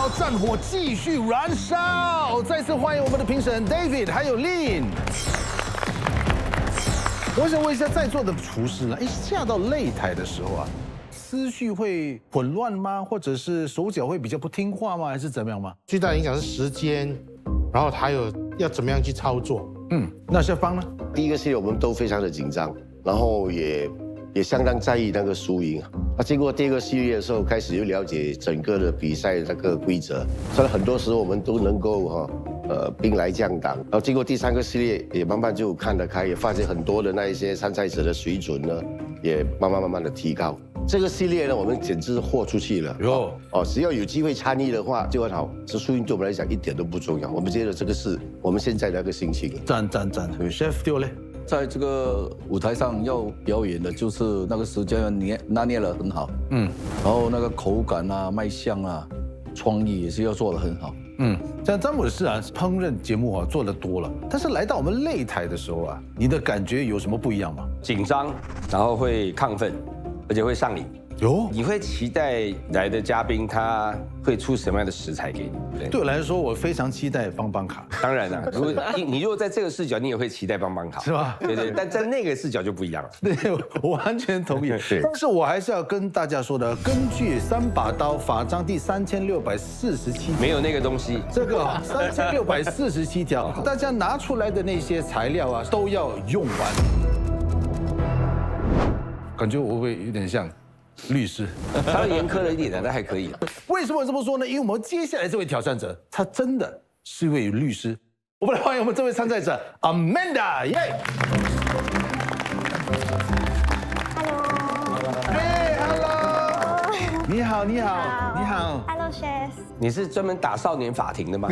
好，战火继续燃烧。再次欢迎我们的评审 David 还有 Lin。我想问一下在座的厨师呢，下到擂台的时候啊，思绪会混乱吗？或者是手脚会比较不听话吗？还是怎么样吗？最大的影响是时间，然后还有要怎么样去操作。那谢芳呢？第一个系列我们都非常的紧张，然后也相当在意那个输赢。那经过第二个系列的时候，开始又了解整个的比赛那个规则，所以很多时候我们都能够兵来将挡。然后经过第三个系列，也慢慢就看得开，也发现很多的那一些参赛者的水准呢，也慢慢的提高。这个系列呢，我们简直是豁出去了只要有机会参与的话就很好。这输赢对我们来讲一点都不重要，我们觉得这个是我们现在的那个心情。赞，Chef 丢嘞。在这个舞台上要表演的，就是那个时间要拿捏得很好，然后那个口感啊、卖相啊、创意也是要做得很好。像詹姆士啊，烹饪节目啊做得多了，但是来到我们擂台的时候啊，你的感觉有什么不一样吗？紧张，然后会亢奋，而且会上瘾。你会期待来的嘉宾他会出什么样的食材给你？对我来说，我非常期待邦邦卡。当然了，你如果在这个视角，你也会期待邦邦卡，是吧？对，但在那个视角就不一样了。对，我完全同意。但是我还是要跟大家说的，根据3把刀法章第3647，没有那个东西。这个3647条，大家拿出来的那些材料啊，都要用完。感觉我会有点像律师，稍微严苛了一点的，但还可以。为什么这么说呢？因为我们接下来这位挑战者，他真的是一位律师。我们来欢迎我们这位参赛者 Amanda， 耶！ Hello， 你好。Hello Chef。你是专门打少年法庭的吗？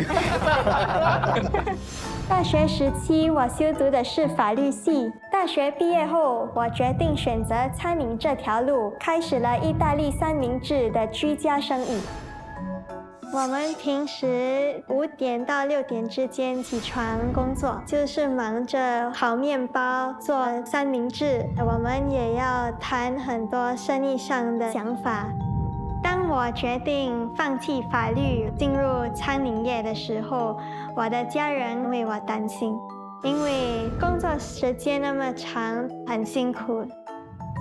大学时期我修读的是法律系，大学毕业后我决定选择餐饮这条路，开始了意大利三明治的居家生意。我们平时5点到6点之间起床工作，就是忙着烤面包、做三明治。我们也要谈很多生意上的想法。当我决定放弃法律，进入餐饮业的时候，我的家人为我担心，因为工作时间那么长，很辛苦。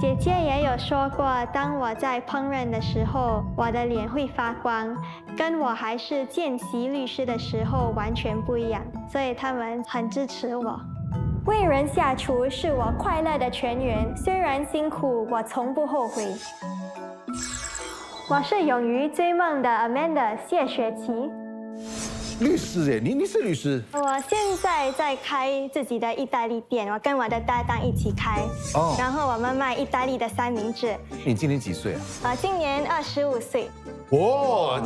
姐姐也有说过，当我在烹饪的时候，我的脸会发光，跟我还是见习律师的时候完全不一样，所以他们很支持我。为人下厨是我快乐的泉源，虽然辛苦，我从不后悔。我是勇于追梦的 Amanda 谢雪琪。律师你是律师？我现在在开自己的意大利店，我跟我的搭档一起开。然后我们卖意大利的三明治。你今年几岁啊？今年25岁。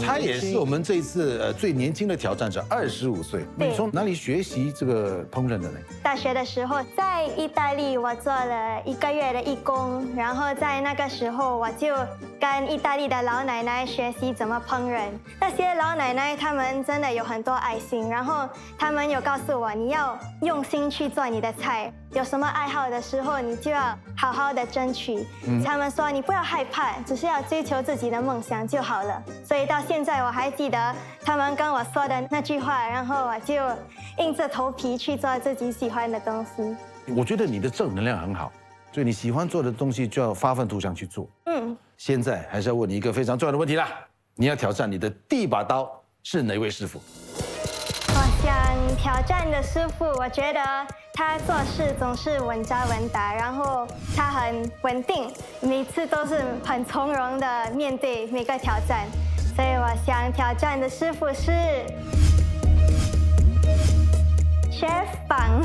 他也是我们这一次最年轻的挑战者，25岁。你从哪里学习这个烹饪的呢？大学的时候在意大利，我做了1个月的义工，然后在那个时候我就跟意大利的老奶奶学习怎么烹饪。那些老奶奶她们真的有很多爱心，然后她们有告诉我，你要用心去做你的菜，有什么爱好的时候你就要好好的争取。他们说你不要害怕，只是要追求自己的梦想就好了。所以到现在我还记得他们跟我说的那句话，然后我就硬着头皮去做自己喜欢的东西。我觉得你的正能量很好，所以你喜欢做的东西就要发愤图强去做。现在还是要问你一个非常重要的问题啦，你要挑战你的第一把刀是哪位师傅？我想挑战的师傅，我觉得他做事总是稳扎稳打，然后他很稳定，每次都是很从容的面对每个挑战，所以我想挑战的师傅是 Chef 榜。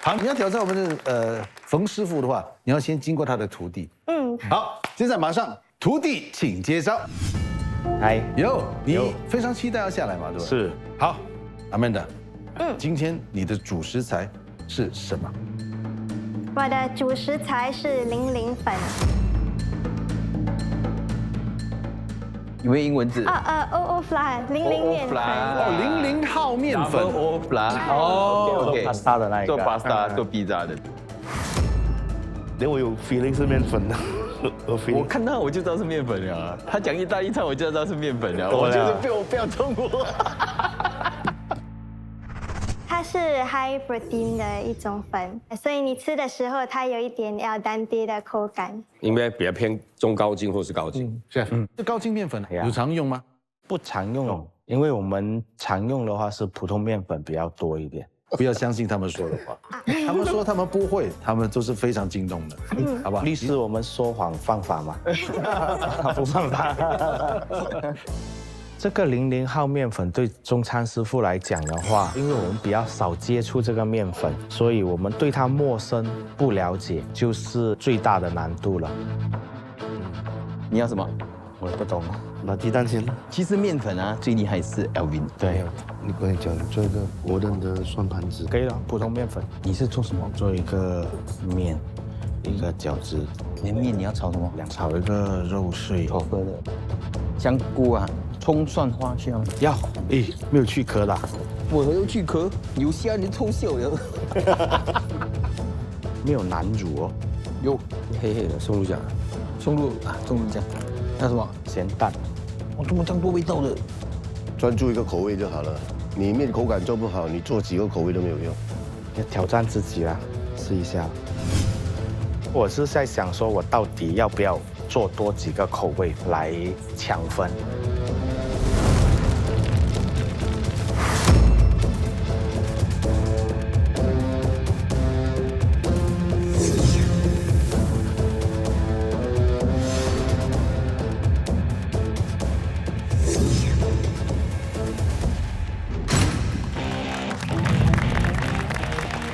好，你要挑战我们的冯师傅的话，你要先经过他的徒弟。好，现在马上徒弟请介绍。嗨，你非常期待要下来嘛，对吧？是。好 ，Amanda，今天你的主食材是什么？我的主食材是00粉。有没有英文字？OO flour 00面粉。00号面粉。OO flour。做 pasta 的那一个。做 pasta 做 pizza 的。连我有 feeling 是面粉的。我看到我就知道是面粉了啊。他讲意大利菜，我就知道是面粉了。我就是不要中我。它是 high protein 的一种粉，所以你吃的时候它有一点al dente的口感。应该比较偏中高筋或是高筋。Chef，这高筋面粉有常用吗？不常用，因为我们常用的话是普通面粉比较多一点。不要相信他们说的话，他们说他们不会，他们都是非常精通的，好不好？律师，我们说谎犯法吗？不犯法。这个00号面粉对中餐师傅来讲的话，因为我们比较少接触这个面粉，所以我们对它陌生不了解，就是最大的难度了。你要什么？我不懂。拿鸡蛋先。其实面粉啊，最厉害是 Alvin。对，你跟你讲，做一个活人的算盘子。可以了，普通面粉。你是做什么？做一个面，一个饺子。你的面你要炒什么？炒一个肉碎。炒喝的。香菇啊，葱蒜花香。要。诶，没有去壳的。我还要去壳，有虾你偷笑了。没有南乳哦。有黑黑的松露酱，松露酱。那什么咸蛋？我这么这样多味道的。专注一个口味就好了。你面口感做不好，你做几个口味都没有用。要挑战自己啦，试一下。我是在想说，我到底要不要做多几个口味来抢分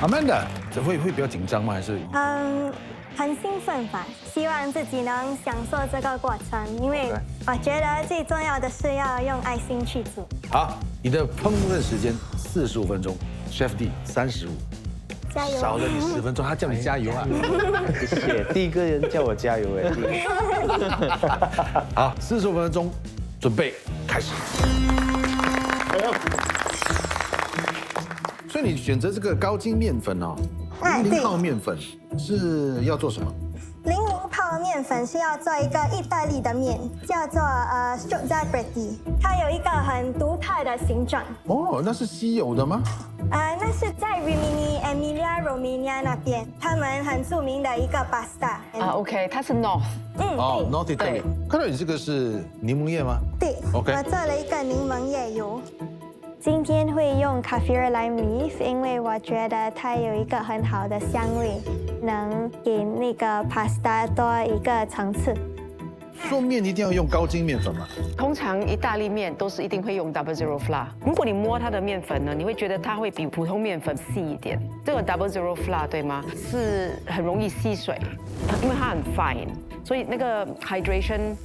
？Amanda，这会比较紧张吗？还是？很兴奋吧，希望自己能享受这个过程，因为我觉得最重要的是要用爱心去做。好，你的烹饪时间45分钟 ，Chef D 35，加油！少了你10分钟，他叫你加油啊！谢谢，第一个人叫我加油哎。好，45分钟，准备开始。所以你选择这个高筋面粉哦，00号面粉是要做什么？00号面粉是要做一个意大利的面，叫做strozzabreti， 它有一个很独特的形状。哦，那是稀有的吗？那是在 Rimini Emilia Romagna 那边，他们很著名的一个 pasta。OK， 它是 North。哦 ，North Italy。看到你这个是柠檬叶吗？对。OK。我做了一个柠檬叶油。今天会用 Kaffir Lime Leaf， 因为我觉得它有一个很好的香味，能给那个 pasta 多一个层次。做面一定要用高筋面粉吗？通常意大利面都是一定会用 Double Zero Flour。如果你摸它的面粉呢，你会觉得它会比普通面粉细一点。这个 Double Zero Flour 对吗？是很容易吸水，因为它很 fine， 所以那个 hydration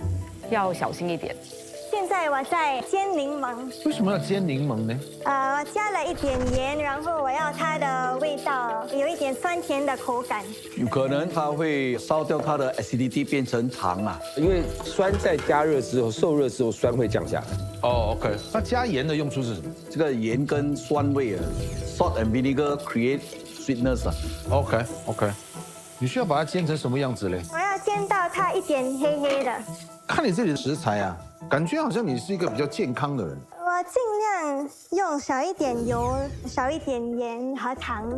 要小心一点。现在我在煎柠檬。为什么要煎柠檬呢？我加了一点盐，然后我要它的味道有一点酸甜的口感。有可能它会烧掉它的 acidity 变成糖啊，因为酸在加热之后、受热之后，酸会降下来。哦 ，OK。那加盐的用处是什么？这个盐跟酸味啊 ，salt and vinegar create sweetness 啊。OK。你需要把它煎成什么样子嘞？我要煎到它一点黑黑的。看你这里的食材啊，感觉好像你是一个比较健康的人。我尽量用少一点油、少一点盐和糖，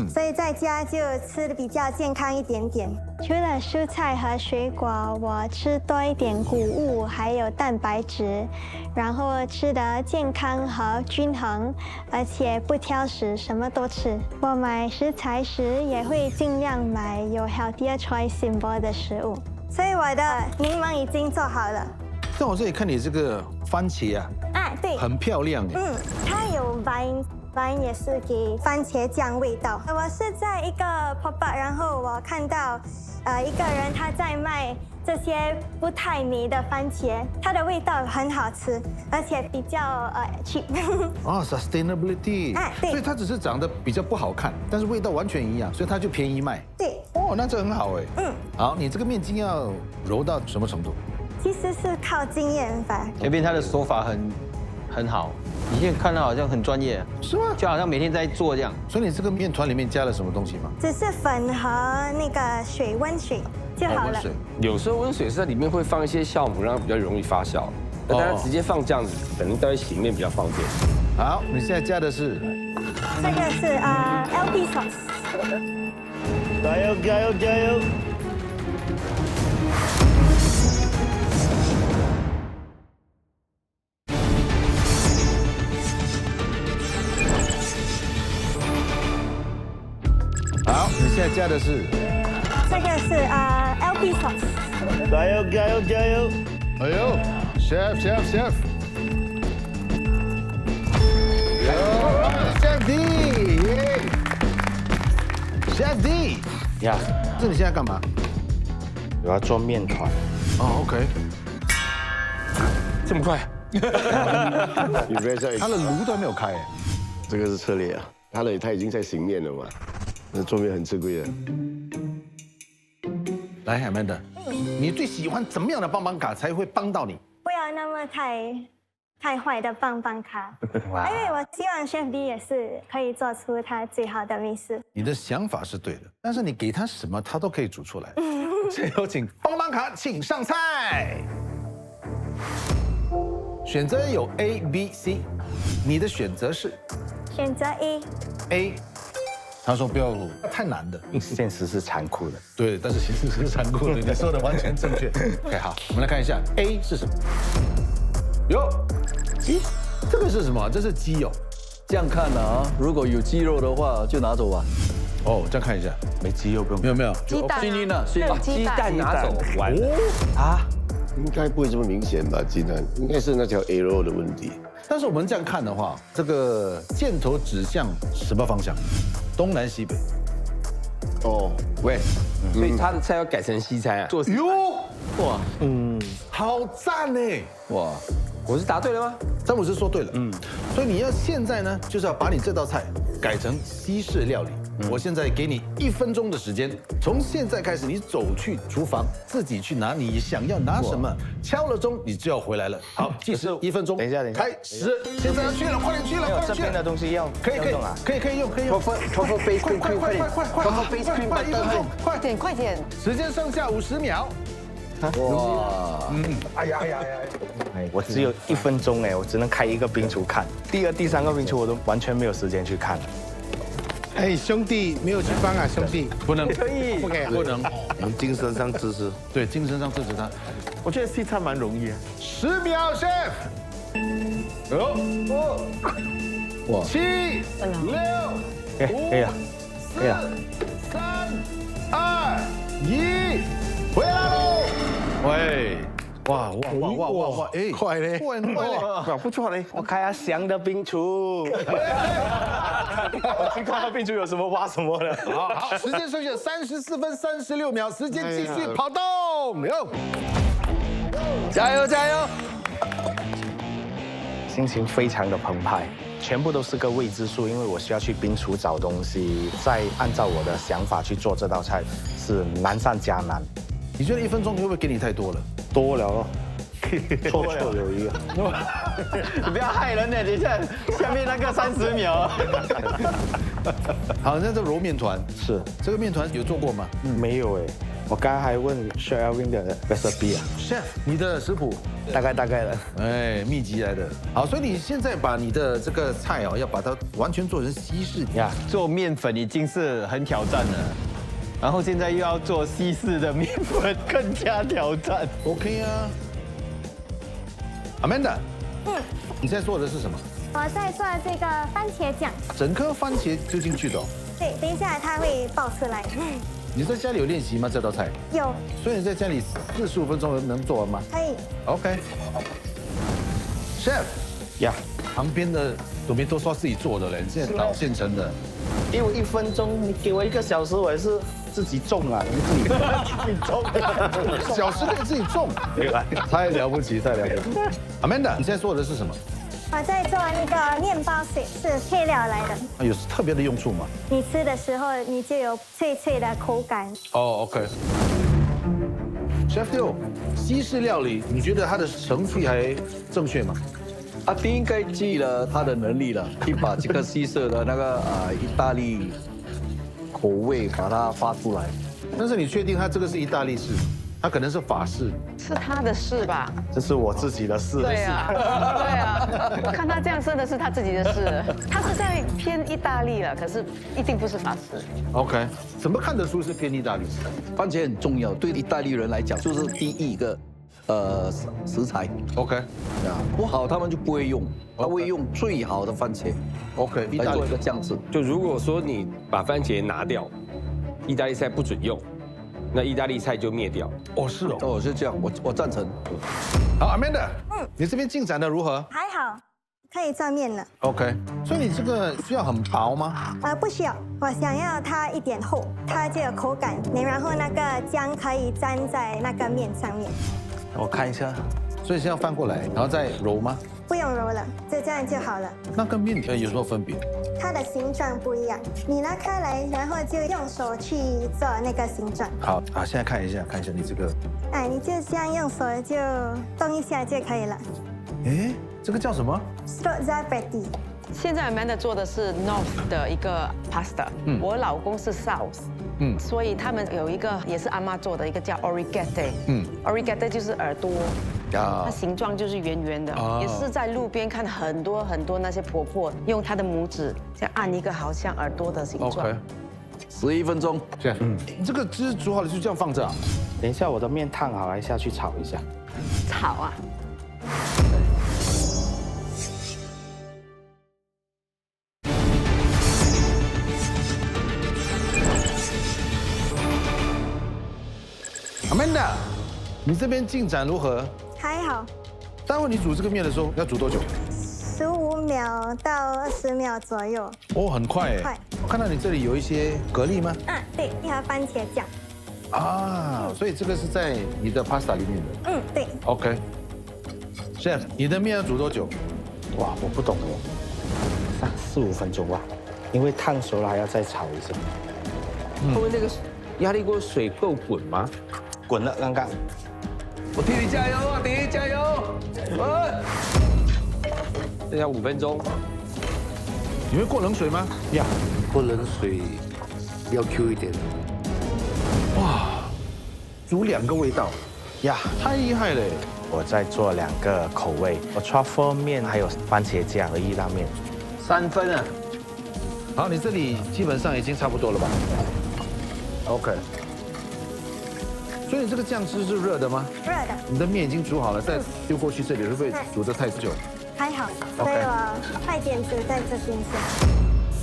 所以在家就吃的比较健康一点点。除了蔬菜和水果，我吃多一点谷物，还有蛋白质，然后吃得健康和均衡，而且不挑食，什么都吃。我买食材时也会尽量买有 healthier choice symbol 的食物。所以我的柠檬已经做好了。在我这里看你这个番茄啊，对，很漂亮哎。它有 vine 也是给番茄酱味道。我是在一个 pop-up， 然后我看到一个人他在卖这些不太霉的番茄，它的味道很好吃，而且比较cheap。sustainability。对。所以它只是长得比较不好看，但是味道完全一样，所以它就便宜卖。对。哦，那这很好哎。好，你这个面筋要揉到什么程度？其实是靠经验吧。那边他的手法很好，你现在看他好像很专业，是吗？就好像每天在做这样。所以你这个面团里面加了什么东西吗？只是粉和那个水，温水。就好了。有时候温水是在里面会放一些酵母，让它比较容易发酵。那当然直接放这样子，可能待会洗面比较方便。好，你现在加的是这个是LB sauce。加油加油加油！好，你现在加的是这个是LB sauce。加油加油加油！哎呦，chef， chef D， chef D， 呀，这你现在干嘛？我要做面团。哦 ，OK， 这么快？他的炉都还没有开哎。这个是策略啊，他已经在醒面了嘛，那做面很吃亏的。来，Amanda，你最喜欢怎么样的棒棒卡才会帮到你？不要那么太坏的棒棒卡，因为我希望 Chef D 也是可以做出他最好的美食。你的想法是对的，但是你给他什么，他都可以煮出来。最后请棒棒卡，请上菜。选择有 A、B、C， 你的选择是选择 A。他说不要太难的，现实是残酷的。对，但是现实是残酷的，你说的完全正确。OK， 好，我们来看一下 A 是什么？哟，鸡，这个是什么？这是鸡哦。这样看啊，如果有鸡肉的话就拿走吧。哦，这样看一下，没鸡肉不用。没有没有，鸡蛋幸运啊，鸡蛋拿走完了啊？应该不会这么明显吧？鸡蛋应该是那条 A 肉的问题。但是我们这样看的话，这个箭头指向什么方向？东南西北。哦，喂，所以他的菜要改成西餐啊？哟，哇，好赞呢！哇，我是答对了吗？詹姆斯说对了，所以你要现在呢，就是要把你这道菜改成西式料理。我现在给你1分钟的时间，从现在开始，你走去厨房，自己去拿你想要拿什么，敲了钟你就要回来了。好，计时1分钟。等一下，开始，现在要去了，快点去了，快点去了。这边的东西要可以用啊，可以用。Truffle face cream， 快点，Truffle face cream， 快1分钟，快点快点！时间剩下50秒。哇，哎呀！哎，我只有1分钟哎，我只能开一个冰橱看，第二、第三个冰橱我都完全没有时间去看。哎，兄弟没有去帮啊，兄弟不能，不可以，不能。我们精神上支持。对，精神上支持他。我觉得西餐蛮容易啊。10秒 ，chef。5、哇7、6、可以了， 3、2、1，回来喽！喂，哇！哎，快嘞，快嘞！哇，不错嘞。我开下翔的冰橱，我去看到冰橱有什么挖什么了。好，时间剩下34分36秒，时间继续跑动，哟！加油加油！心情非常的澎湃，全部都是个未知数，因为我需要去冰橱找东西，再按照我的想法去做这道菜，是难上加难。你觉得1分钟会不会给你太多了？多了哦，绰绰有余。你不要害人呢！等一下，下面那个30秒。好，那这揉面团是这个面团有做过吗没有哎，我刚刚还问 Chef Alvin 的 recipe 啊， ？Chef，你的食谱，大概的。哎，秘籍来的。好，所以你现在把你的这个菜哦，要把它完全做成西式呀，做面粉已经是很挑战了，然后现在又要做西式的面粉，更加挑战。 OK 啊。Amanda，你现在做的是什么？我在做这个番茄酱。整颗番茄丢进去的哦。对，等一下它会爆出来。你在家里有练习吗？这道菜？有，所以你在家里45分钟能做完吗可以。 ？OK。Chef，呀，旁边的都说自己做的嘞，你现在倒现成的。给我1分钟，你给我1个小时，我也是自己种啊，你自己种，小时内自己种，太了不起，太了不起。Amanda，你现在做的是什么？我在做那个面包水，是配料来的。有特别的用处吗？你吃的时候，你就有脆脆的口感。哦 ，OK。Chef Teo，西式料理，你觉得它的程序还正确吗？阿丁应该尽了他的能力了，去把这个西式的那个意大利口味把它发出来。但是你确定它这个是意大利式？它可能是法式。是他的事吧？这是我自己的事。对啊，对啊，看他这样真的是他自己的事。他是在偏意大利了，可是一定不是法式。 OK， 怎么看得出是偏意大利式？番茄很重要，对意大利人来讲就是第一个食材。 OK， 啊，不好他们就不会用，他会用最好的番茄 OK， 意大利来做一个酱汁。就如果说你把番茄拿掉，意大利菜不准用，那意大利菜就灭掉。哦，是哦。哦，是这样，我赞成。好 ，Amanda，你这边进展的如何还好，可以做面了。 ？OK， 所以你这个需要很薄吗？不需要，我想要它一点厚，它就有口感，然后那个姜可以沾在那个面上面。我看一下，所以先要翻过来，然后再揉吗？不用揉了，就这样就好了。那跟面有什么分别？它的形状不一样，你拿开来，然后就用手去做那个形状。好啊，现在看一下你这个，哎，你就这样用手就动一下就可以了。哎，这个叫什么？ Strozzapetti。现在 Amanda 做的是 North 的一个 pasta，我老公是 South，所以他们有一个也是阿妈做的一个叫 Orecchiette，Orecchiette 就是耳朵。 它形状就是圆圆的，也是在路边看很多那些婆婆用她的拇指这样按一个好像耳朵的形状。 OK， 11分钟，这样，这个汁煮好了就这样放着啊。等一下我的面烫好了，下去炒一下。炒啊！ Amanda， 你这边进展如何？还好待会你煮这个面的时候要煮多久？ ，15秒到20秒左右。哦，很快哎。快我看到你这里有一些蛤蜊吗？对，一盒番茄酱。啊，所以这个是在你的 pasta 里面的。对。 OK。Chef， 你的面要煮多久？哇，我不懂哦，4-5分钟吧，因为烫熟了还要再炒一下。后面那个压力锅水够滚吗？滚了，刚刚。我替你加油啊，弟，加油！剩下5分钟。你会过冷水吗？要。过冷水要 Q 一点。哇，煮2个味道，呀，太厉害了。我在做2个口味，我 truffle 面还有番茄酱和意大面。3分啊。好，你这里基本上已经差不多了吧 ？OK。所以你这个酱汁是热的吗？热的。你的面已经煮好了，再丢过去这里会不会煮得太久？还好，所以我快点煮在这边先。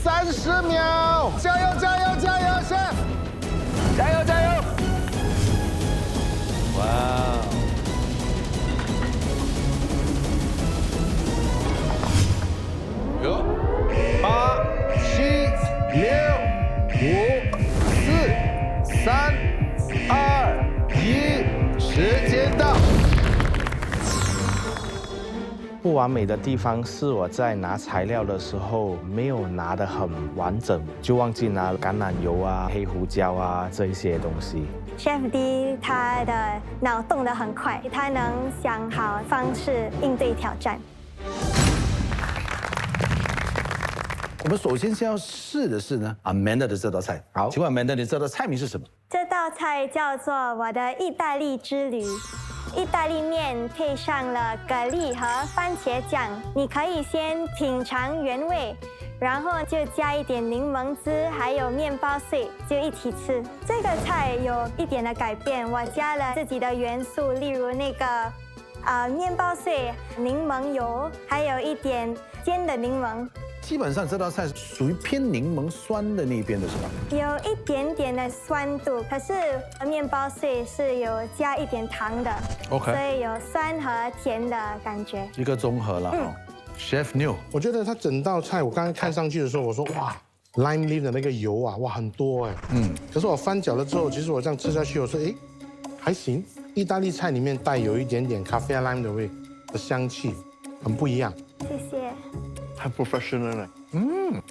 30秒，加油加油加油 ，Chef！ 加油加油！哇有8、7、6、5、4、3、2、1，时间到。不完美的地方是我在拿材料的时候没有拿得很完整，就忘记拿橄榄油啊、黑胡椒啊这一些东西。Chef D 他的脑动得很快，他能想好方式应对挑战。我们首先要试的是呢 ，Amanda 的这道菜。好，请问 Amanda 你这道菜名是什么？这道菜叫做我的意大利之旅。意大利面配上了蛤蜊和番茄酱，你可以先品尝原味，然后就加一点柠檬汁，还有面包碎，就一起吃。这个菜有一点的改变，我加了自己的元素，例如那个面包碎、柠檬油，还有一点煎的柠檬。基本上这道菜属于偏柠檬酸的那边的是吧？有一点点的酸度，可是面包碎是有加一点糖的 OK 所以有酸和甜的感觉。一个综合了。Chef New， 我觉得它整道菜，我刚刚看上去的时候，我说哇 ，lime leaf 的那个油啊，哇很多哎。可是我翻搅了之后，其实我这样吃下去，我说哎，还行。意大利菜里面带有一点点咖啡 lime 的味的香气，很不一样。谢谢。很 professional 了，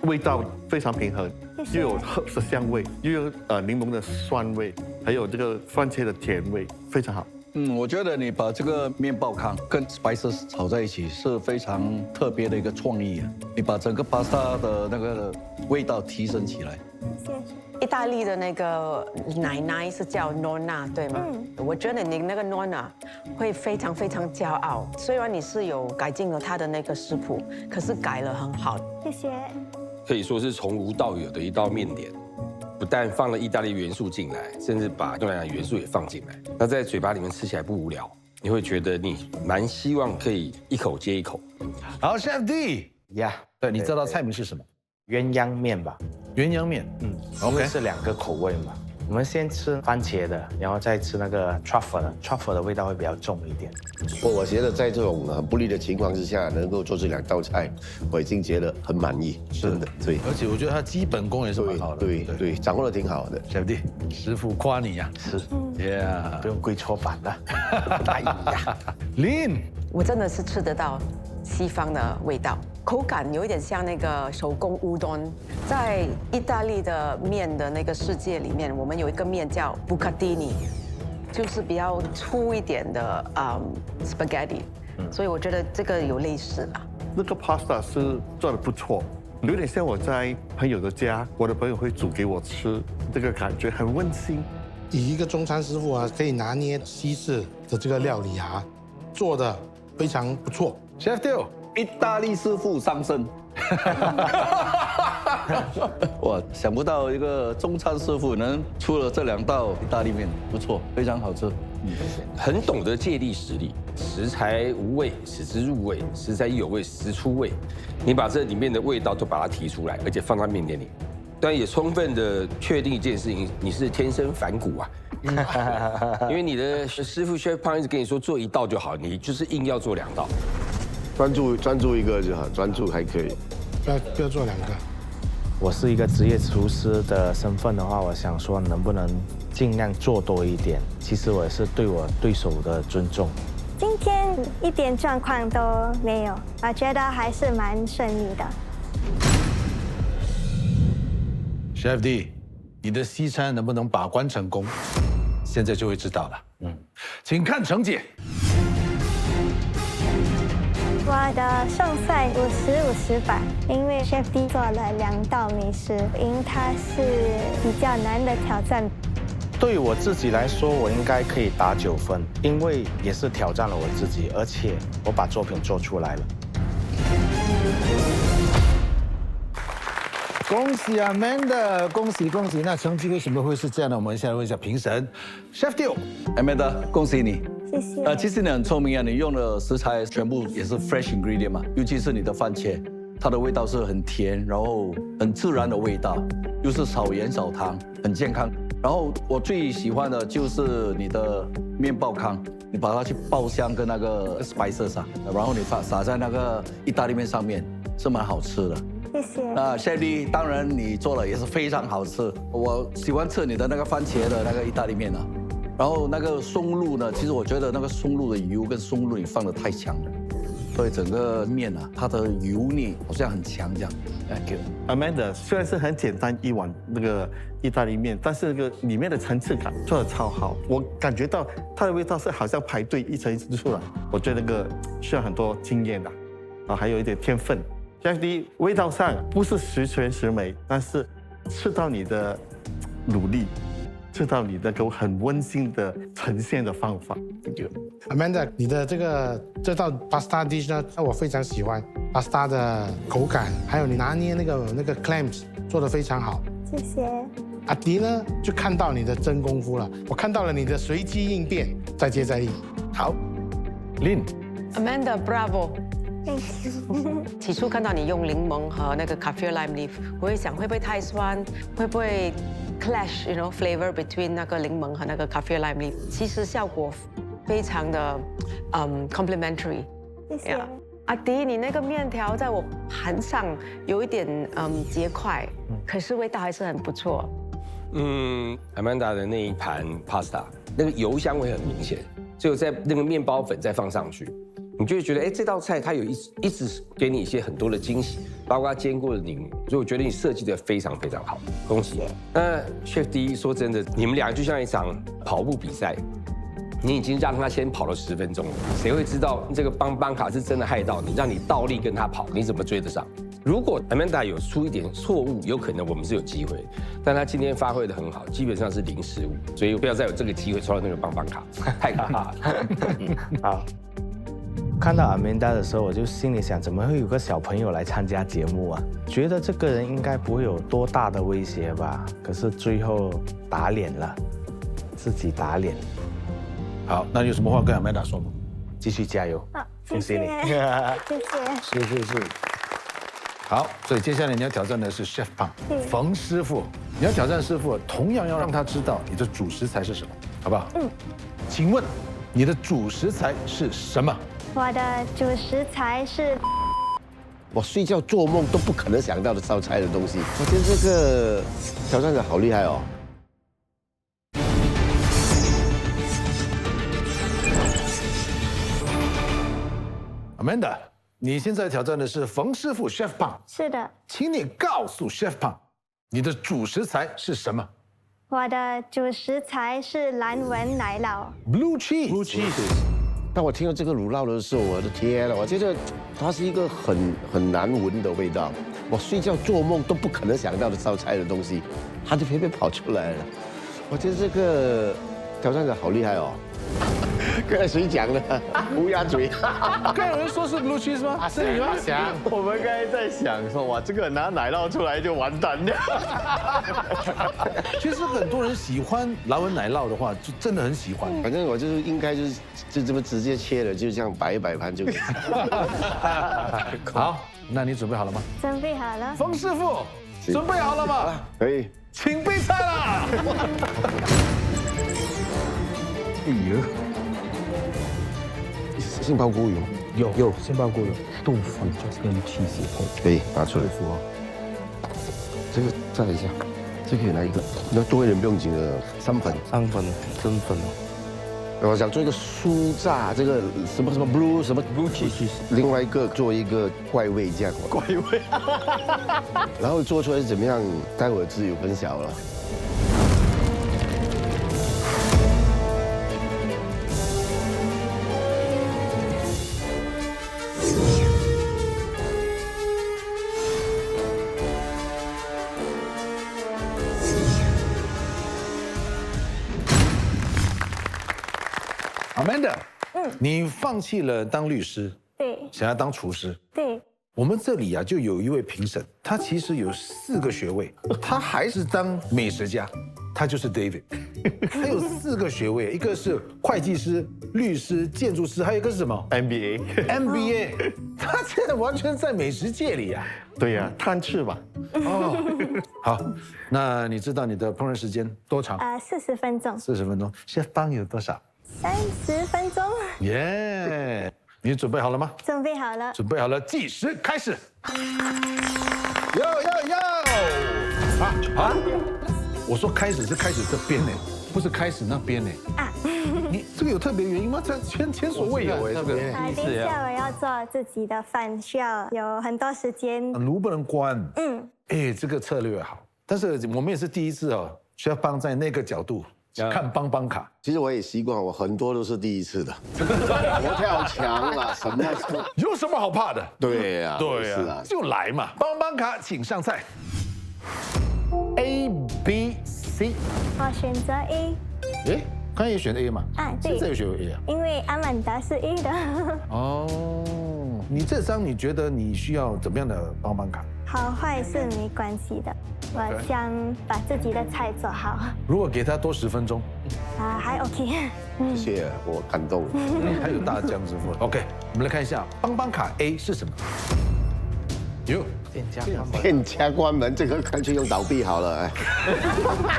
味道非常平衡，又有 herbs 的香味，又有柠檬的酸味，还有这个番茄的甜味，非常好。我觉得你把这个面包糠跟 spices 炒在一起是非常特别的一个创意啊！你把整个 pasta 的那个味道提升起来。谢谢。意大利的那个奶奶是叫 Nonna 对吗？我觉得你那个 Nonna 会非常非常骄傲。虽然你是有改进了她的那个食谱，可是改了很好。谢谢。可以说是从无到有的一道面点，不但放了意大利元素进来，甚至把东南亚元素也放进来。那在嘴巴里面吃起来不无聊，你会觉得你蛮希望可以一口接一口。好 ，Chef D，呀，对你这道菜名是什么？鸳鸯面吧。鸳鸯面。OK，是2个口味嘛。我们先吃番茄的，然后再吃那个 truffle 的 ，truffle 的味道会比较重一点。我觉得在这种很不利的情况之下，能够做这2道菜，我已经觉得很满意，真的。对，而且我觉得他基本功也是蛮好的。对，掌握的挺好的。Chef D，师傅夸你呀。是 ，Yeah， 不用跪搓板的。哎呀，Lin，我真的是吃得到西方的味道，口感有一点像那个手工乌冬。在意大利的面的那个世界里面，我们有一个面叫 bucatini， 就是比较粗一点的spaghetti，所以我觉得这个有类似啦。那个 pasta 是做的不错，有点像我在朋友的家，我的朋友会煮给我吃，这个感觉很温馨。以一个中餐师傅啊，可以拿捏西式的这个料理啊，做的非常不错。Chef D， 意大利师傅上身。哇，想不到一个中餐师傅能出了这2道意大利面，不错，非常好吃。很懂得借力使力，食材无味使之入味，食材有味使之出味。你把这里面的味道都把它提出来，而且放在面点里，但也充分的确定一件事情，你是天生反骨啊。因为你的师傅 Chef Pang 一直跟你说做1道就好，你就是硬要做2道。专注一个就好，专注还可以。不要做2个。我是一个职业厨师的身份的话，我想说能不能尽量做多一点。其实我也是对我对手的尊重。今天一点状况都没有，我觉得还是蛮顺利的。Chef D， 你的西餐能不能把关成功，现在就会知道了。请看成绩。我的胜赛50-50吧，因为 Chef D 做了2道美食，赢他是比较难的挑战。对我自己来说，我应该可以打9分，因为也是挑战了我自己，而且我把作品做出来了。恭喜 Amanda， 恭喜！那成绩为什么会是这样呢？我们现在问一下评审 Chef D。Amanda， 恭喜你。谢谢。其实你很聪明啊，你用的食材全部也是 fresh ingredient 嘛，尤其是你的番茄，它的味道是很甜，然后很自然的味道，又是少盐少糖，很健康。然后我最喜欢的就是你的面包糠，你把它去爆香跟那个 spices 啊，然后你撒在那个意大利面上面，是蛮好吃的。谢谢。那 Chef D， 当然你做的也是非常好吃，我喜欢吃你的那个番茄的那个意大利面啊。然后那个松露呢，其实我觉得那个松露的油跟松露你放的太强了，所以整个面啊，它的油腻好像很强这样。Thank you。Amanda 虽然是很简单一碗那个意大利面，但是那个里面的层次感做得超好，我感觉到它的味道是好像排队一层一层出来，我觉得那个需要很多经验的，还有一点天分。Chef D 味道上不是十全十美，但是吃到你的努力。吃到你那个很温馨的呈现的方法。Thank you。Amanda， 你的这道 pasta dish 呢，我非常喜欢 pasta 的口感，还有你拿捏那个 clams 做得非常好。谢谢。阿迪呢，就看到你的真功夫了，我看到了你的随机应变，再接再厉。好 ，Lin。Amanda Bravo。Thank you。起初看到你用柠檬和那个 kaffir lime leaf， 我会想会不会太酸，会不会 clash flavor between 那个柠檬和那个 kaffir lime leaf。其实效果非常的complementary。谢谢。阿迪，你那个面条在我盘上有一点结块，可是味道还是很不错。Amanda 的那一盘 pasta， 那个油香味很明显，只有在那个面包粉再放上去。你就会觉得，这道菜它有一直给你一些很多的惊喜，包括煎过的柠檬，所以我觉得你设计的非常非常好，恭喜！那 Chef D 说真的，你们俩就像一场跑步比赛，你已经让他先跑了10分钟了，谁会知道这个邦邦卡是真的害到你，让你倒立跟他跑，你怎么追得上？如果 Amanda 有出一点错误，有可能我们是有机会，但他今天发挥得很好，基本上是0失误，所以不要再有这个机会抽到那个邦邦卡，太可怕了。好。看到 Amanda 的时候，我就心里想，怎么会有个小朋友来参加节目啊？觉得这个人应该不会有多大的威胁吧？可是最后打脸了，自己打脸。好，那你有什么话跟 Amanda 说吗？继续加油！好，谢谢，谢谢。是。好，所以接下来你要挑战的是 Chef Pang 冯师傅，你要挑战师傅，同样要让他知道你的主食材是什么，好不好？请问你的主食材是什么？我的主食材是我睡觉做梦都不可能想到的烧菜的东西。我觉得这个挑战者好厉害哦。Amanda， 你现在挑战的是冯师傅 Chef Pang， 是的，请你告诉 Chef Pang， 你的主食材是什么？我的主食材是蓝纹奶酪 Blue cheese。当我听到这个乳酪的时候，我的天啊！我觉得它是一个很难闻的味道，我睡觉做梦都不可能想到的烧菜的东西，它就偏偏跑出来了。我觉得这个挑战者好厉害哦。刚才谁讲的？乌鸦嘴。刚有人说是 blue cheese 吗？是你要想。我们刚才在想说，哇，这个拿奶酪出来就完蛋了。其实很多人喜欢蓝纹奶酪的话，就真的很喜欢。反正我就是应该就这么直接切了，就这样摆一摆盘就可以。好，那你准备好了吗？准备好了。冯师傅，准备好了吗？可以。请备菜啦！哎呦，杏鲍菇有杏鲍菇有，豆腐就跟cheese配。可以拿出来。这个再来一下，这个也来一个，那多一点不用紧的3粉。3粉真粉哦。我想做一个酥炸，这个什么 blue 什么 blue cheese， 另外一个做一个怪味酱。怪味。然后做出来是怎么样？待会儿自由分晓了。Amanda，你放弃了当律师，对想要当厨师。对，我们这里啊，就有一位评审，他其实有4个学位，他还是当美食家，他就是 David， 他有4个学位，一个是会计师、律师、建筑师，还有一个是什么 ？MBA， 他现在完全在美食界里啊。对呀，贪吃吧。哦，好，那你知道你的烹饪时间多长？40分钟。40分钟。Chef Pang有多少？30分钟。耶，你准备好了吗？准备好了。准备好了，计时开始。哟！啊！我说开始是开始这边呢，不是开始那边呢。啊！你这个有特别原因吗？这前所未有哎，这个。等一下我要做自己的饭，需要有很多时间。炉不能关。哎，这个策略好，但是我们也是第一次哦，需要放在那个角度。看邦邦卡，其实我也习惯，我很多都是第一次的。佛跳墙啦，什么有什么好怕的？对呀，对呀，就来嘛！邦邦卡，请上菜。A、B、C， 我选择 A。哎，刚才也选 A 嘛？对，现在也选 A 啊。因为阿曼达是 A 的。哦，你这张你觉得你需要怎么样的邦邦卡？好坏是没关系的，我想把自己的菜做好。如果给他多10分钟，还 OK。谢谢，我感动。还有大江师傅。OK， 我们来看一下邦邦卡 A 是什么？有店家关门，这个干脆用倒闭好了。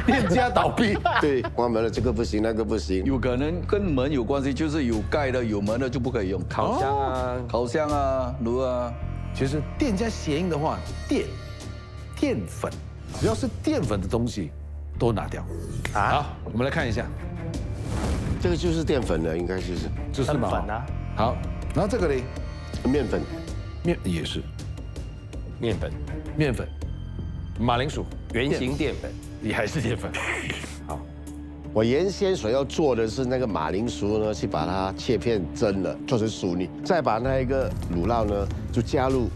店家倒闭，对，关门了，这个不行，那个不行。有可能跟门有关系，就是有盖的、有门的就不可以用。烤箱啊，炉啊。其实店家谐音的话，淀粉，只要是淀粉的东西都拿掉。好，我们来看一下，这个就是淀粉了，应该就是嘛。粉啊。好，然后这个呢，面粉，也是面粉，马铃薯，圆形淀粉，也还是淀粉。好，我原先所要做的是那个马铃薯呢，去把它切片蒸了，做成薯泥，再把那一个乳酪呢，就加入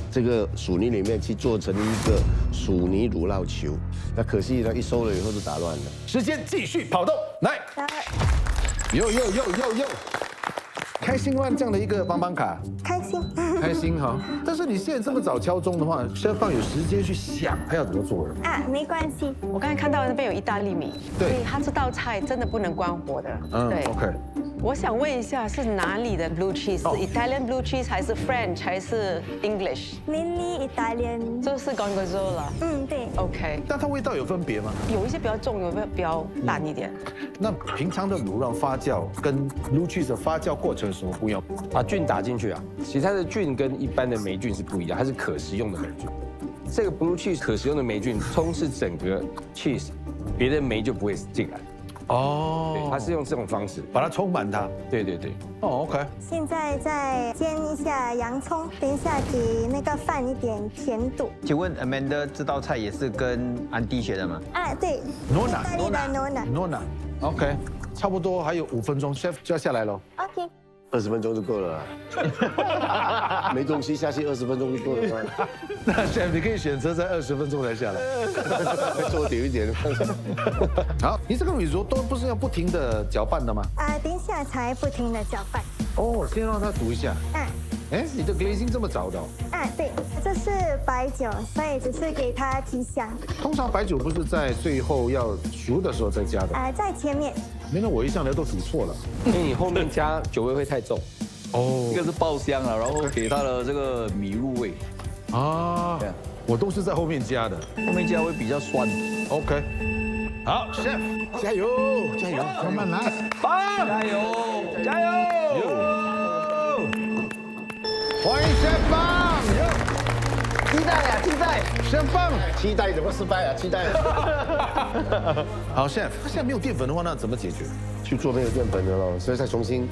这个薯泥里面去做成一个薯泥乳酪球。那可惜呢，一收了以后就打乱了。时间继续跑动，来，哟，开心吗？这样的一个帮帮卡，开心。开心哈。但是你现在这么早敲钟的话，先放有时间去想他要怎么做的。啊，没关系。我刚才看到那边有意大利米，对所以它这道菜真的不能关火的。对。 ，OK。我想问一下，是哪里的 blue cheese？是 Italian blue cheese 还是 French 还是 English？ Mainly Italian。就是 Gorgonzola。对。 OK。但它味道有分别吗？有一些比较重，有一些比较淡一点。那平常的乳酪发酵跟 blue cheese 的发酵过程有什么不一样？把菌打进去啊，其实它的菌跟一般的霉菌是不一样，它是可食用的霉菌。这个 blue cheese 可食用的霉菌充斥整个 cheese， 别的霉就不会进来。哦，对，它是用这种方式把它充满它。对对对。哦 ，OK。现在再煎一下洋葱，等一下给那个饭一点甜度。请问 Amanda 这道菜也是跟安迪学的吗？啊，对。意大利的 Nona。OK， 差不多还有5分钟 ，Chef 就要下来喽。 OK。 20分钟就够了啦，没东西下去20分钟就够了吗？那 Chef 你可以选择在20分钟才下来，做久一点。好，你这个米粥都不是要不停的搅拌的吗？啊，等一下才不停的搅拌。哦，先让它煮一下。哎，你的 glazing 这么早的？对，这是白酒，所以只是给它提香。通常白酒不是在最后要熟的时候再加的？在前面。没那我一向来都煮错了，因为你后面加酒味会太重。哦，一个是爆香啊，然后给它的这个米入味啊，我都是在后面加的，后面加会比较酸。OK， 好 ，Chef 加油，加油，慢慢来，棒，加油，加油！欢迎 Chef 棒，期待啊，期待！ Chef 棒，期待怎么失败啊？期待。好 ，Chef，现在没有淀粉的话，那怎么解决？去做没有淀粉的咯，所以才重新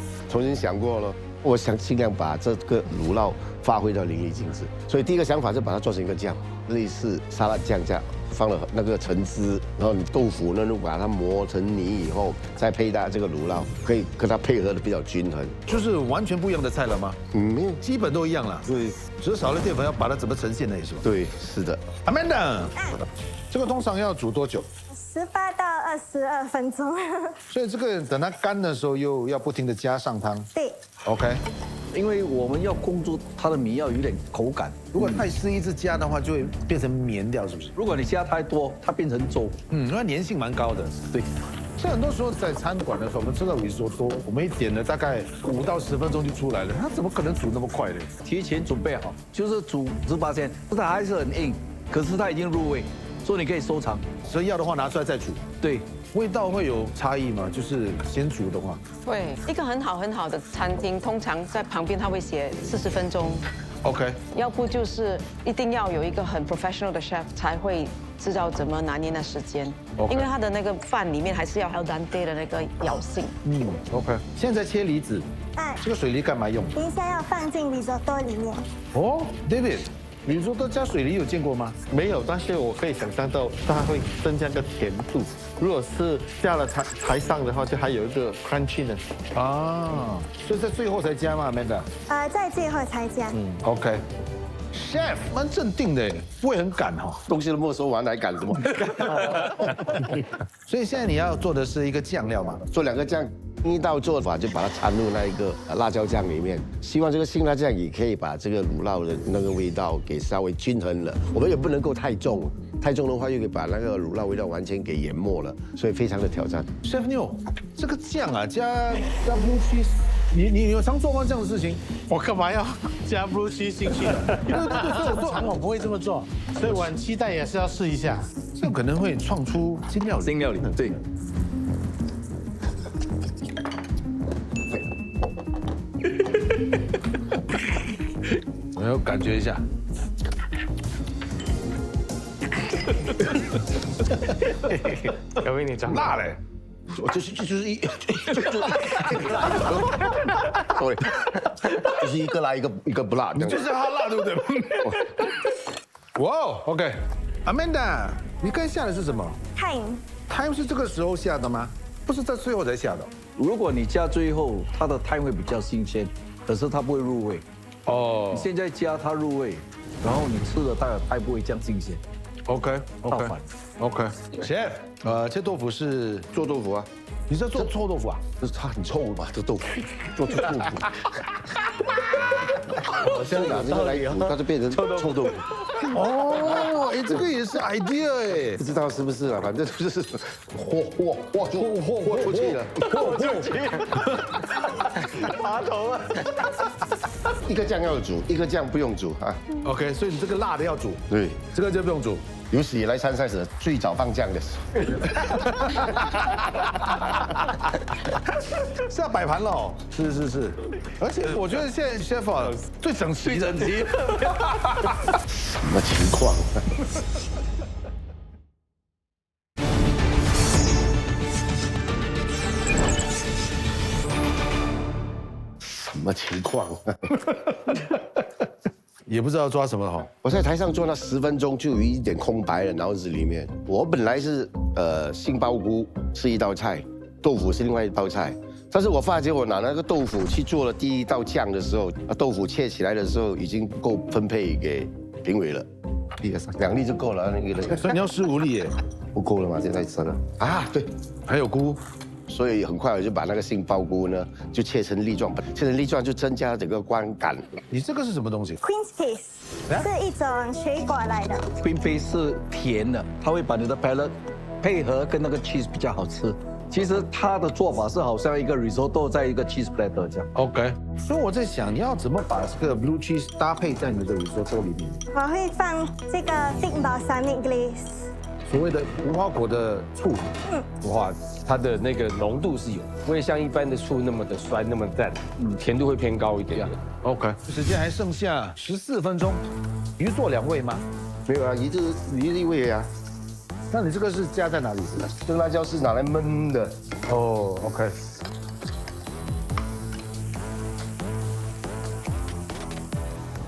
想过了。我想尽量把这个乳酪发挥到淋漓尽致，所以第一个想法是把它做成一个酱，类似沙拉酱这样，放了那个橙汁，然后你豆腐呢，如果把它磨成泥以后，再配搭这个乳酪，可以跟它配合的比较均衡。就是完全不一样的菜了吗？没有，基本都一样了。对，只是少了淀粉，要把它怎么呈现呢？也是吧？对，是的。Amanda，这个通常要煮多久？18到22分钟。所以这个等它干的时候，又要不停的加上汤。对。OK。因为我们要控制它的米要有点口感，如果太湿一直加的话，就会变成绵掉，是不是？如果你加太多，它变成粥。那粘性蛮高的。对。像很多时候在餐馆的时候，我们吃到risotto多，我们一点了大概5到10分钟就出来了，它怎么可能煮那么快呢？提前准备好，就是煮18%，它还是很硬，可是它已经入味，所以你可以收藏。所以要的话拿出来再煮。对。味道会有差异吗？就是先煮的话，会一个很好的餐厅，通常在旁边他会写40分钟 ，OK， 要不就是一定要有一个很 professional 的 chef 才会知道怎么拿捏那时间，因为他的那个饭里面还是要 al dente 的那个咬性。OK， 现在切梨子，这个水梨干嘛用？等一下要放进risotto里面。哦 ，David。你说都加水梨有见过吗？没有，但是我可以想象到它会增加个甜度。如果是加了才上的话，就还有一个 crunchiness。所以在最后才加吗 ，Amanda？在最后才加。OK。Chef 蛮镇定的，不会很赶哈。东西都没收完，还赶什么？所以现在你要做的是一个酱料嘛？做2个酱。第一道做法就把它掺入那一个辣椒酱里面，希望这个辛辣酱也可以把这个乳酪的那个味道给稍微均衡了。我们也不能够太重，太重的话又可以把那个乳酪味道完全给淹没了，所以非常的挑战。Chef New， 这个酱啊加 blue cheese， 你有常做吗这样的事情？我干嘛要加 blue cheese 进去？通常我不会这么做，所以我很期待也是要试一下，这可能会创出新料理。新料理，对。我要感觉一下。有没你长辣嘞？我就是一个辣一个不辣，你就是要它辣，对不对？哇 ，OK，Amanda， 你刚才下的是什么 ？Thyme。Thyme 是这个时候下的吗？不是在最后才下的。如果你加最后，它的汤会比较新鲜，可是它不会入味。哦你现在加它入味，然后你吃的它不会这样新鲜。 ，OK 倒反 OK。Chef，切豆腐是做豆腐啊，你在做臭豆腐啊？就是它很臭嘛，这豆腐做出豆腐。我现在拿这个来煮，它就变成臭豆腐。哦，哎，这个也是 idea 哎不。知道是不是啊？反正就是豁出去了，爬头啊！一个酱要煮，一个酱不用煮啊。 OK，所以你这个辣的要煮，对，这个就不用煮。有史以来参赛者最早放酱的时候。是要摆盘了哦。是，而且我觉得现在 chef 啊最整齐的。什么情况？什么情况？也不知道抓什么哈。我在台上做那10分钟，就有一点空白了，脑子里面。我本来是杏鲍菇是一道菜，豆腐是另外一道菜。但是我发觉我拿那个豆腐去做了第一道酱的时候，豆腐切起来的时候已经不够分配给评委了，2粒就够了，那个所以你要15粒耶，不够了嘛？现在吃了啊，对，还有菇。所以很快我就把那个杏鲍菇呢就切成粒状，切成粒状就增加整个观感。你这个是什么东西？ Queen's Kiss 是一种水果来的， Queen Bee 是甜的，它会把你的 palate 配合跟那个 cheese 比较好吃。其实它的做法是好像一个 risotto 在一个 cheese platter 这样。 OK，所以我在想，你要怎么把这个 blue cheese 搭配在你的 risotto 里面？我会放这个 thick balsamic glaze。所谓的无花果的醋，哇，它的那个浓度是有，不会像一般的醋那么的酸，那么淡，甜度会偏高一点。 OK，时间还剩下14分钟，鱼做2味吗？没有啊，一味啊，那你这个是加在哪里？这个辣椒是拿来焖的。哦 ，OK。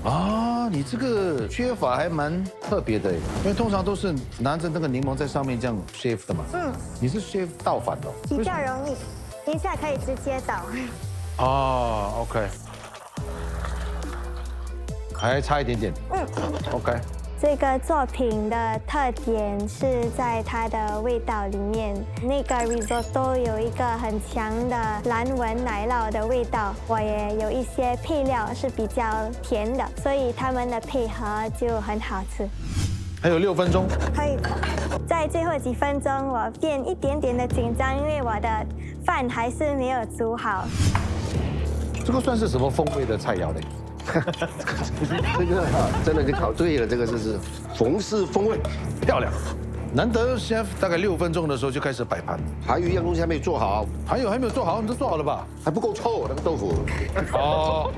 啊，你这个切法还蛮特别的耶，因为通常都是拿着那个柠檬在上面这样 shave 的嘛。你是 shave 倒反的哦。比较容易，等一下可以直接倒。哦 ，OK， 还差一点点。OK。这个作品的特点是在它的味道里面，那个 risotto 有一个很强的蓝纹奶酪的味道，我也有一些配料是比较甜的，所以它们的配合就很好吃。还有6分钟。可以，在最后几分钟我变一点点的紧张，因为我的饭还是没有煮好。这个算是什么风味的菜肴嘞？这个真的就考对了，这个就是冯氏风味，漂亮。难得 chef 大概6分钟的时候就开始摆盘。还有一样东西还没有做好，还没有做好，你都做好了吧？还不够臭，那个豆腐。哦，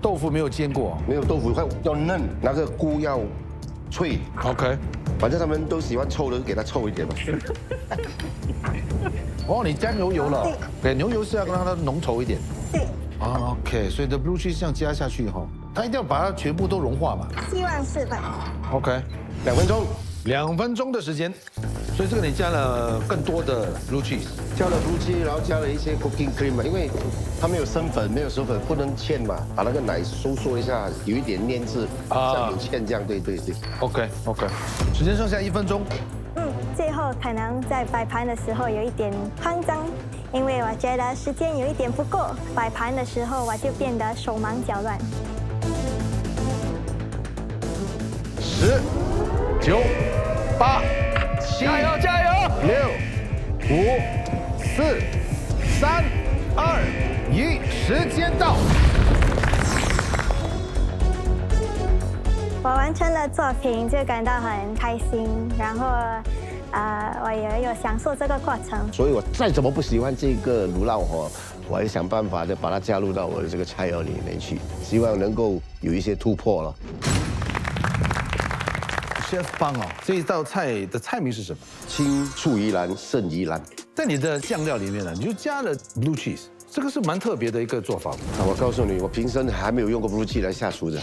豆腐没有煎过。没有豆腐要嫩，那个菇要脆。OK，反正他们都喜欢臭的，就给它臭一点嘛。哦，你加牛油了？对，牛油是要让它浓稠一点。对。OK， 所以的 blue cheese 这样加下去哈，它一定要把它全部都融化嘛。希望是吧 OK， 2分钟，2分钟的时间，所以这个你加了更多的 blue cheese，加了blue cheese，然后加了一些 cooking cream 嘛，因为它没有生粉，没有熟粉，不能芡嘛，把那个奶收缩一下，有一点粘质，像有芡这样，对。OK， 时间剩下1分钟。最后可能在摆盘的时候有一点慌张，因为我觉得时间有一点不够，摆盘的时候我就变得手忙脚乱。10、9、8、7，加油！6、5、4、3、2、1，时间到。我完成了作品，就感到很开心，然后我也有享受这个过程。所以我再怎么不喜欢这个卤酪我还想办法的把它加入到我的这个菜肴里面去，希望能够有一些突破了。Chef Bang这一道菜的菜名是什么？青醋宜兰胜宜兰。在你的酱料里面呢，你就加了 blue cheese， 这个是蛮特别的一个做法。我告诉你，我平生还没有用过blue cheese 来下厨的。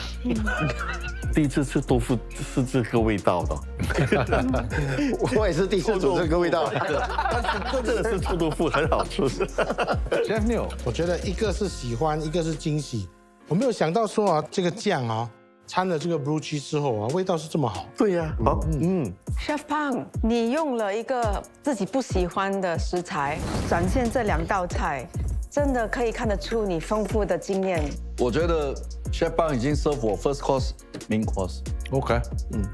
第一次吃豆腐是这个味道的，我也是第一次煮这个味道，但是真的是臭豆腐很好吃。Chef Neil，我觉得一个是喜欢，一个是惊喜。我没有想到说啊，这个酱啊，掺了这个 blue cheese 之后啊，味道是这么好。对呀，好，Chef Pang，你用了一个自己不喜欢的食材，展现这2道菜，真的可以看得出你丰富的经验。我觉得 Chef Pang 已经 serve 我 first course、main course，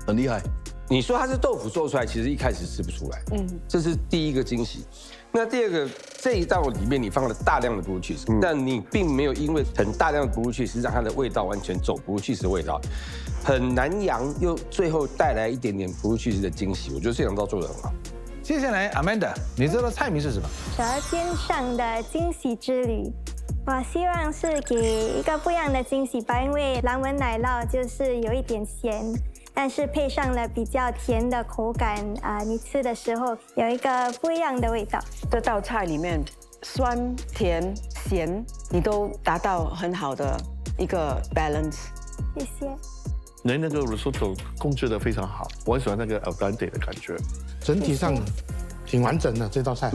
很厉害。你说它是豆腐做出来，其实一开始吃不出来，这是第一个惊喜。那第二个，这一道里面你放了大量的 blue cheese，但你并没有因为很大量的 blue cheese 让它的味道完全走 blue cheese 的味道，很南洋又最后带来一点点 blue cheese 的惊喜，我觉得这2道做得很好。接下来 Amanda， 你这道菜名是什么？舌尖上的惊喜之旅。我希望是给一个不一样的惊喜吧，因为蓝纹奶酪就是有一点咸，但是配上了比较甜的口感你吃的时候有一个不一样的味道。这道菜里面酸、甜、咸，你都达到很好的一个 balance。谢谢。那个 risotto 控制得非常好，我很喜欢那个 al dente 的感觉。整体上挺完整的这道菜。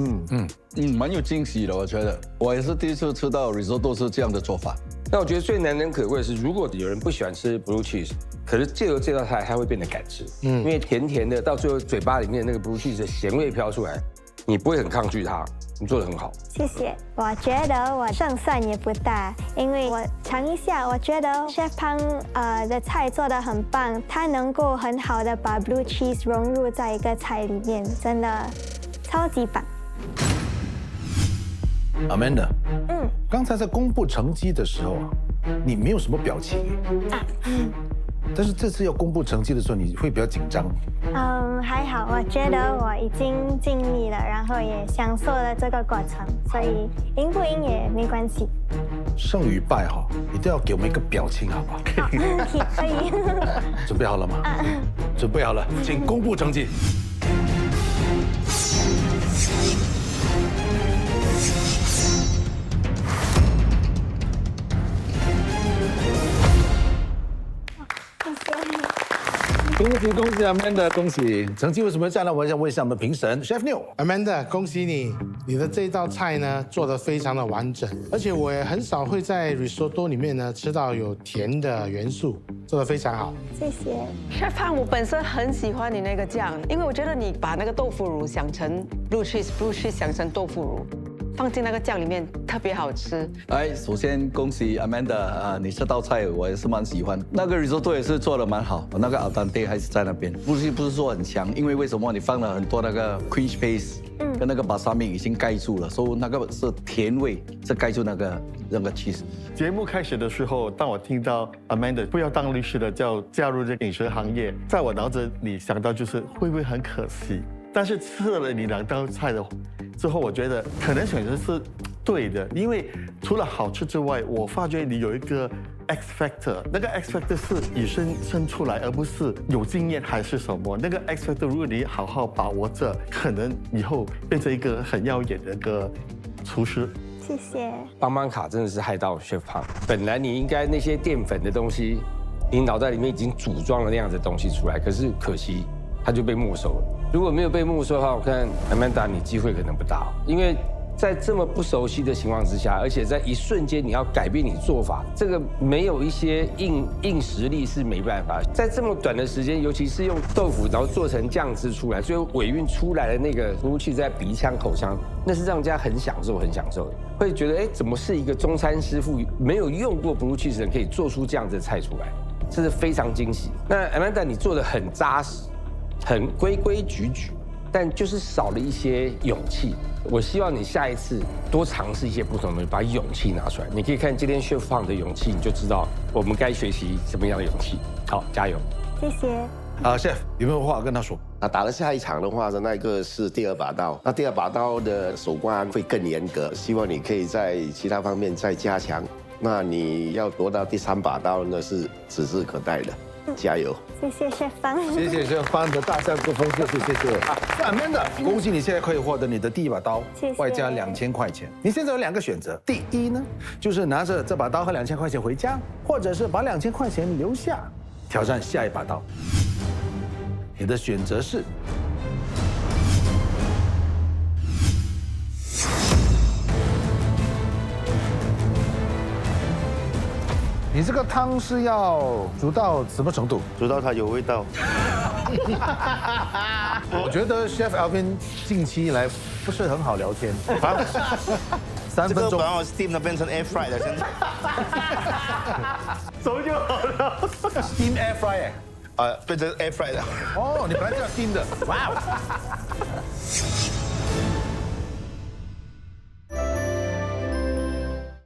蛮有惊喜的，我觉得。我也是第一次吃到 risotto 是这样的做法。那我觉得最难能可贵的是，如果有人不喜欢吃 blue cheese， 可是借由这道菜，它会变得敢吃。因为甜甜的，到最后嘴巴里面那个 blue cheese 的咸味飘出来，你不会很抗拒它，你做得很好。谢谢。我觉得我胜算也不大，因为我尝一下，我觉得 Chef Pang 的菜做得很棒，他能够很好的把 blue cheese 融入在一个菜里面，真的超级棒。Amanda，刚才在公布成绩的时候啊，你没有什么表情，但是这次要公布成绩的时候，你会比较紧张。还好，我觉得我已经尽力了，然后也享受了这个过程，所以赢不赢也没关系。胜与败哈，一定要给我们一个表情，好不好？好，可以。准备好了吗？准备好了，请公布成绩。恭喜 Amanda， 恭喜！成绩为什么这样呢？我想问一下我们评审 Chef Neil。Amanda， 恭喜你，你的这道菜呢做得非常的完整，而且我也很少会在 risotto 里面呢吃到有甜的元素，做得非常好。谢谢。Chef Pang， 我本身很喜欢你那个酱，因为我觉得你把那个豆腐乳想成 blue cheese 想成豆腐乳。放进那个酱里面特别好吃。首先恭喜 Amanda 你这道菜我也是蛮喜欢，那个 risotto 也是做得蛮好，那个 al dente 还是在那边，不是说很强，因为为什么你放了很多那个 cream paste，跟那个 balsamic 已经盖住了，所以那个是甜味，是盖住那个 cheese。节目开始的时候，当我听到 Amanda 不要当律师的，叫加入这个饮食行业，在我脑子里想到就是会不会很可惜？但是吃了你2道菜之后，我觉得可能选择是对的，因为除了好吃之外，我发觉你有一个 X factor， 那个 X factor 是与生出来，而不是有经验还是什么。那个 X factor 如果你好好把握着，可能以后变成一个很耀眼的一个厨师。谢谢。邦邦卡真的是害到 Chef Pang， 本来你应该那些淀粉的东西，你脑袋里面已经组装了那样子的东西出来，可是可惜它就被没收了。如果没有被没收的话，我看 Amanda 你机会可能不大，因为在这么不熟悉的情况之下，而且在一瞬间你要改变你做法，这个没有一些硬实力是没办法。在这么短的时间，尤其是用豆腐然后做成酱汁出来，最后尾韵出来的那个呼气在鼻腔口腔，那是让人家很享受的，会觉得怎么是一个中餐师傅没有用过 blue cheese 的人可以做出这样子的菜出来，这是非常惊喜。那 Amanda 你做的很扎实。很规规矩矩，但就是少了一些勇气。我希望你下一次多尝试一些不同的东西，把勇气拿出来。你可以看今天 Chef Pang 的勇气，你就知道我们该学习什么样的勇气。好，加油！谢谢。Chef 有没有话跟他说？打了下一场的话呢，那个是第2把刀，那第2把刀的手关会更严格，希望你可以在其他方面再加强。那你要夺到第3把刀呢，是指日可待的。加油！谢谢 Chef Pang， 谢谢 Chef Pang 的大赞不封，谢谢。Amanda， 恭喜你现在可以获得你的第1把刀，外加2000块钱。你现在有2个选择，第一呢，就是拿着这把刀和2000块钱回家，或者是把2000块钱留下。挑战下一把刀。你的选择是你这个汤是要煮到什么程度？煮到它有味道。我觉得 Chef Alvin 近期以来不是很好聊天。3分钟。把我 steam 的变成 air fry 的，现在。走就好了。Steam air fry 变成 air fry 的。哦，你本来就要 steam 的。哇哦。